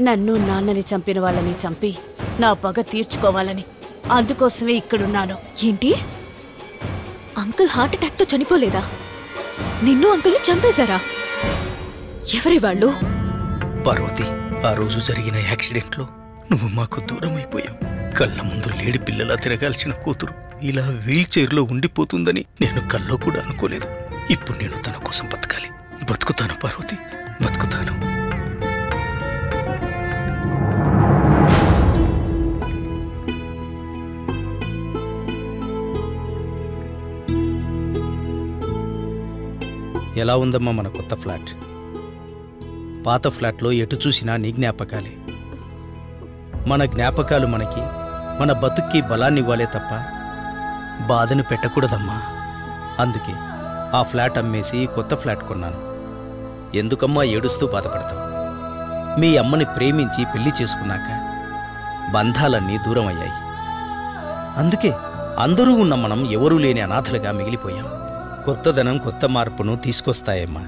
నన్ను నాన్నని చంపిన వాళ్ళని చంపి నా పగ తీర్చుకోవాలని. అందుకోసమే ఇక్కడున్నాను. ఏంటి? అంకుల్ హార్ట్ అటాక్తో చనిపోలేదా? నిన్ను అంకుల్ని చంపేశారా? ఎవరి వాళ్ళు? పార్వతి, ఆ రోజు జరిగిన యాక్సిడెంట్లో నువ్వు మాకు దూరం అయిపోయావు. కళ్ళ ముందు లేడి పిల్లలా తిరగాల్సిన కూతురు ఇలా వీల్ చైర్లో ఉండిపోతుందని నేను కల్లో కూడా అనుకోలేదు. ఇప్పుడు నేను తన కోసం బతకాలి. బతుకుతాను పార్వతి, బతుకుతాను. ఎలా ఉందమ్మా మన కొత్త ఫ్లాట్? పాత ఫ్లాట్లో ఎటు చూసినా నీ జ్ఞాపకాలే. మన జ్ఞాపకాలు మనకి మన బతుక్కి బలాన్నివ్వాలే తప్ప బాధను పెట్టకూడదమ్మా. అందుకే ఆ ఫ్లాట్ అమ్మేసి కొత్త ఫ్లాట్ కొన్నాను. ఎందుకమ్మా ఏడుస్తూ బాధపడతావు? మీ అమ్మని ప్రేమించి పెళ్లి చేసుకున్నాక బంధాలన్నీ దూరం అయ్యాయి. అందుకే అందరూ ఉన్న మనం ఎవరూ లేని అనాథలుగా మిగిలిపోయాం. కొత్తదనం కొత్త మార్పును తీసుకొస్తాయమ్మా.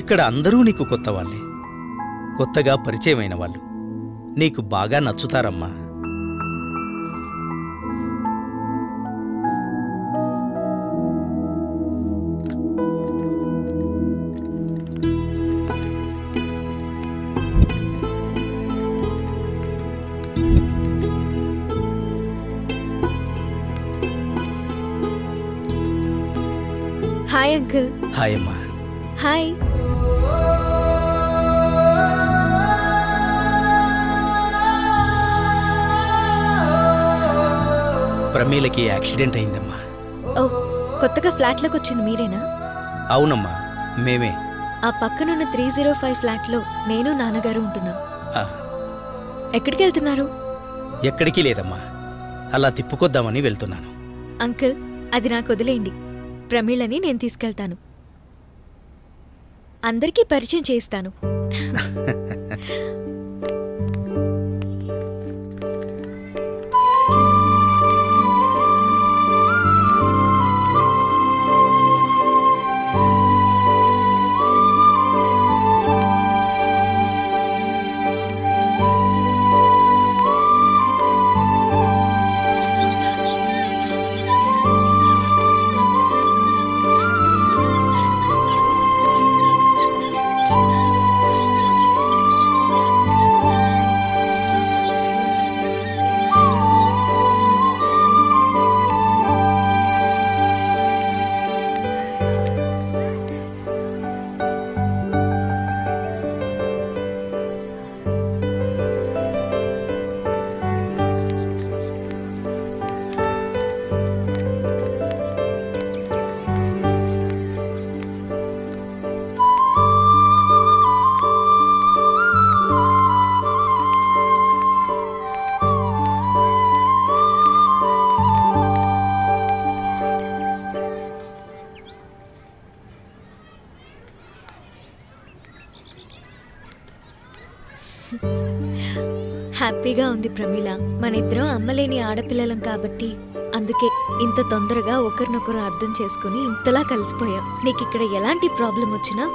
ఇక్కడ అందరూ నీకు కొత్త వాళ్ళే, కొత్తగా పరిచయమైన వాళ్ళు. నీకు బాగా నచ్చుతారమ్మా. Hi uncle. హాయ్ అమ్మా. హాయ్. ప్రమీలకి యాక్సిడెంట్ అయిందమ్మా. ఓ, కొత్తగా ఫ్లాట్లోకి వచ్చింది మీరేనా? అవునమ్మా, మేమే. ఆ పక్కనున్న 305 ఫ్లాట్లో నేను నాన్నగారు ఉంటున్నాం. ఎక్కడికి వెళ్తున్నారు? ఎక్కడికి లేదమ్మా, అలా తిప్పుకొద్దామని వెళ్తున్నాను. అంకుల్, అది నాకు వదిలేయండి. ప్రమీలని నేను తీసుకెళ్తాను. అందరికీ పరిచయం చేయిస్తాను. హ్యాపీగా ఉంది ప్రమీల. మనిద్దరం అమ్మలేని ఆడపిల్లలం కాబట్టి అందుకే ఇంత తొందరగా ఒకరినొకరు అర్థం చేసుకుని ఇంతలా కలిసిపోయాం. నీకిక్కడ ఎలాంటి ప్రాబ్లం వచ్చినా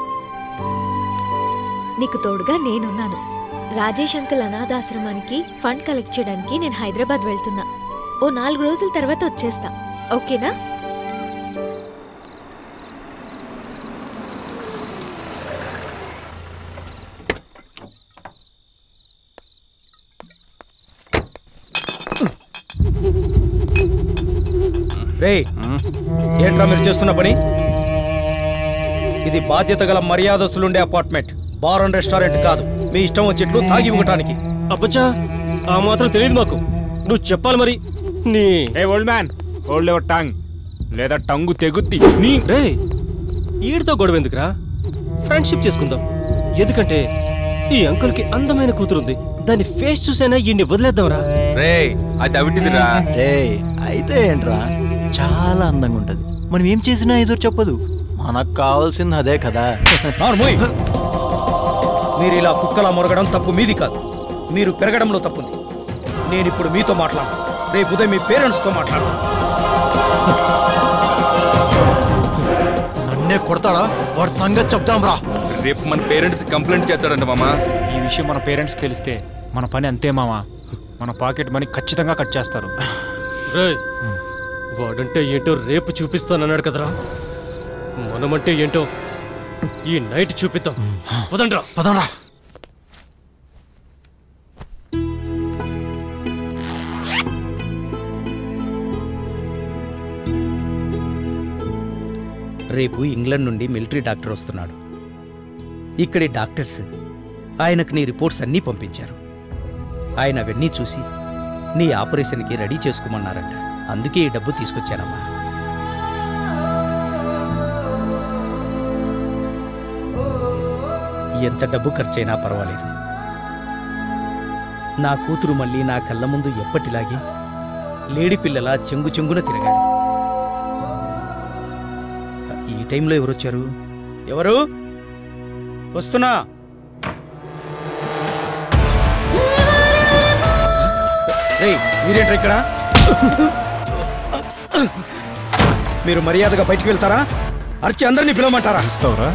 నీకు తోడుగా నేనున్నాను. రాజేష్ అంకుల్ అనాథాశ్రమానికి ఫండ్ కలెక్ట్ చేయడానికి నేను హైదరాబాద్ వెళ్తున్నా. ఓ 4 రోజుల తర్వాత వచ్చేస్తా. ఓకేనా? రే, ఏంట్రా మీరు చేస్తున్న పని? ఇది బాధ్యత గల మర్యాదస్తులుండే అపార్ట్మెంట్, బార్ అండ్ రెస్టారెంట్ కాదు. మీ ఇష్టం వచ్చేట్లు తాగి ఇవ్వటానికి. అబ్బచ్చా, ఆ మాత్రం తెలియదు మాకు. నువ్వు చెప్పాలి మరి. నీ old man, old ever tongue లేదా టంగు తెగుద్ది. నీ రే, ఈడితో గొడవ ఎందుకురా? ఫ్రెండ్షిప్ చేసుకుందాం. ఎందుకంటే ఈ అంకుల్కి అందమైన కూతురుంది. దాని ఫేస్ చూసైనా ఈయన్ని వదిలేద్దాంరా. రే, అది అవిటిదిరా. రే, అయితే ఏంట్రా, చాలా అందంగా ఉంటది. మనం ఏం చేసినా ఎదురు చెప్పదు. మనకు కావాల్సింది అదే కదా. మీరు ఇలా కుక్కలా మొరగడం తప్పు మీది కాదు, మీరు పెరగడంలో తప్పుంది. నేను ఇప్పుడు మీతో మాట్లాడను, రేపు ఉదయం మీ పేరెంట్స్తో మాట్లాడతాను. నన్నే కొడతాడా? వాడి సంగతి చెప్దాం రా. రేపు మన పేరెంట్స్ కంప్లైంట్ చేస్తాడంట మామా. ఈ విషయం మన పేరెంట్స్కి తెలిస్తే మన పని అంతే మామా. మన పాకెట్ మనీ ఖచ్చితంగా కట్ చేస్తారు. రేయ్, వాడంటే ఏంటో రేపు చూపిస్తానన్నాడు కదరా, మనమంటే ఏంటో ఈ నైట్ చూపిద్దాం. పదండ్రా. పదంరా. రేపు ఇంగ్లాండ్ నుండి మిలిటరీ డాక్టర్ వస్తున్నాడు. ఇక్కడి డాక్టర్స్ ఆయనకు నీ రిపోర్ట్స్ అన్నీ పంపించారు. ఆయన అవన్నీ చూసి నీ ఆపరేషన్కి రెడీ చేసుకోమన్నారంట. అందుకే ఈ డబ్బు తీసుకొచ్చానమ్మా. ఎంత డబ్బు ఖర్చైనా పర్వాలేదు. నా కూతురు మళ్ళీ నా కళ్ళ ముందు ఎప్పటిలాగే లేడి పిల్లలా చెంగు చెంగున తిరగాలి. ఈ టైంలో ఎవరొచ్చారు? ఎవరు? వస్తున్నా. రేయ్, మీరేంట్రా ఇక్కడ? మీరు మర్యాదగా బయటికి వెళ్తారా? అర్చి అందరినీ పిలవమంటారా? ఇస్తావురా?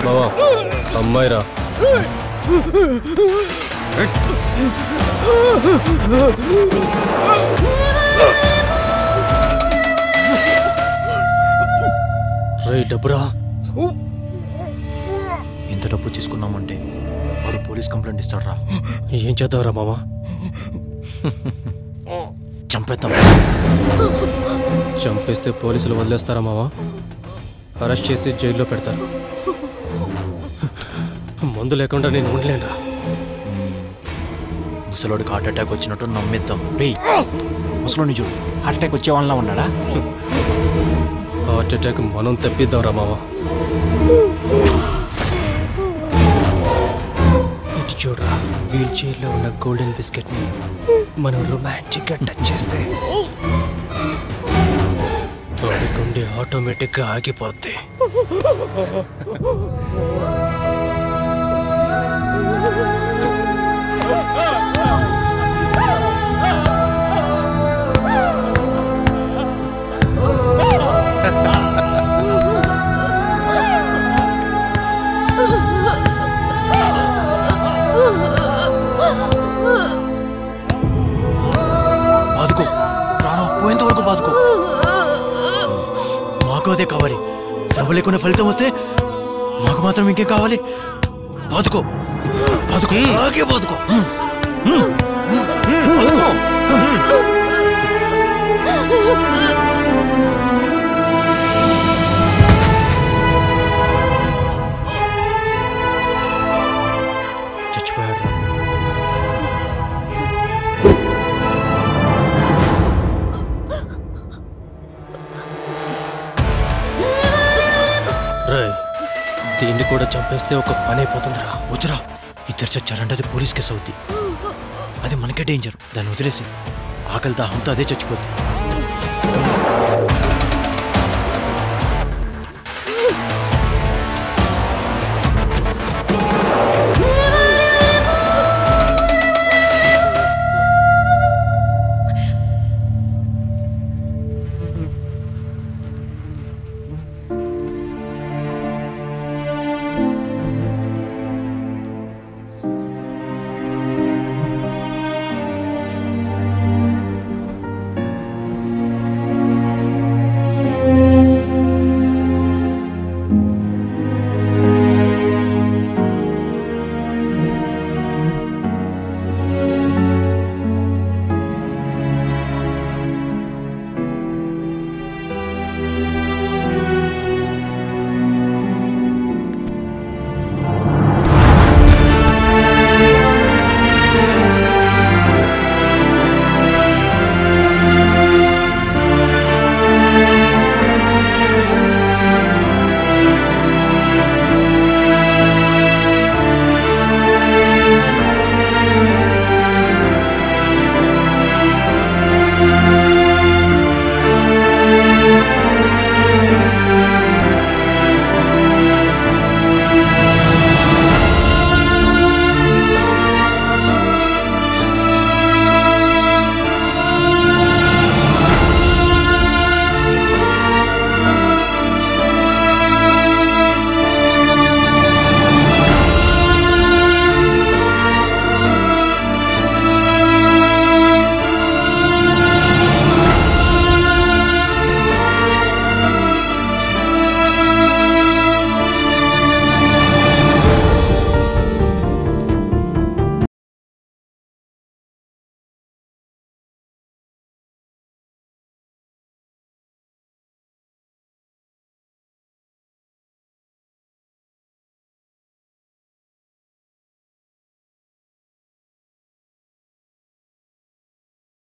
బావా, అమ్మాయిరా. రేయ్, డబ్బురా. ఇంత డబ్బు తీసుకున్నామంటే వాడు పోలీస్ కంప్లైంట్ ఇస్తాడ్రా. ఏం చేద్దాంరా మామా? చంపేద్దాం. చంపేస్తే పోలీసులు వదిలేస్తారా మావా? అరెస్ట్ చేసి జైల్లో పెడతారు. మందు లేకుండా నేను ఉండలేనురా. ముసలోడికి హార్ట్ అటాక్ వచ్చినట్టు నమ్మిద్దాం. ముసలోని చూడు, హార్ట్ అటాక్ వచ్చే వాళ్ళ ఉన్నాడా? హార్ట్ అటాక్ మనం తెప్పిద్దాంరా మావా. ఇటు చూడరా, వీల్ చైర్లో ఉన్న గోల్డెన్ బిస్కెట్ని మనం రొమాంటిక్గా టచ్ చేస్తే వాడి గుండె ఆటోమేటిక్గా ఆగిపోద్ది. బాదుకో, ప్రాణం పోయేంత వరకు బాదుకో. మాకు అదే కావాలి. శ్రమ లేకుండా ఫలితం వస్తే మాకు మాత్రం ఇంకేం కావాలి? బాదుకో, బాదుకో, అలాగే బాదుకో. చచ్చిపోయాడు. రేయ్, దీన్ని కూడా చంపేస్తే ఒక పని అయిపోతుందిరా. వద్దురా, ఇద్దరు చచ్చారంటే అది పోలీస్ కేసు అవుద్ది. అది మనకే డేంజర్. దాన్ని వదిలేసి ఆకలి దాహంతో అదే చచ్చిపోద్ది.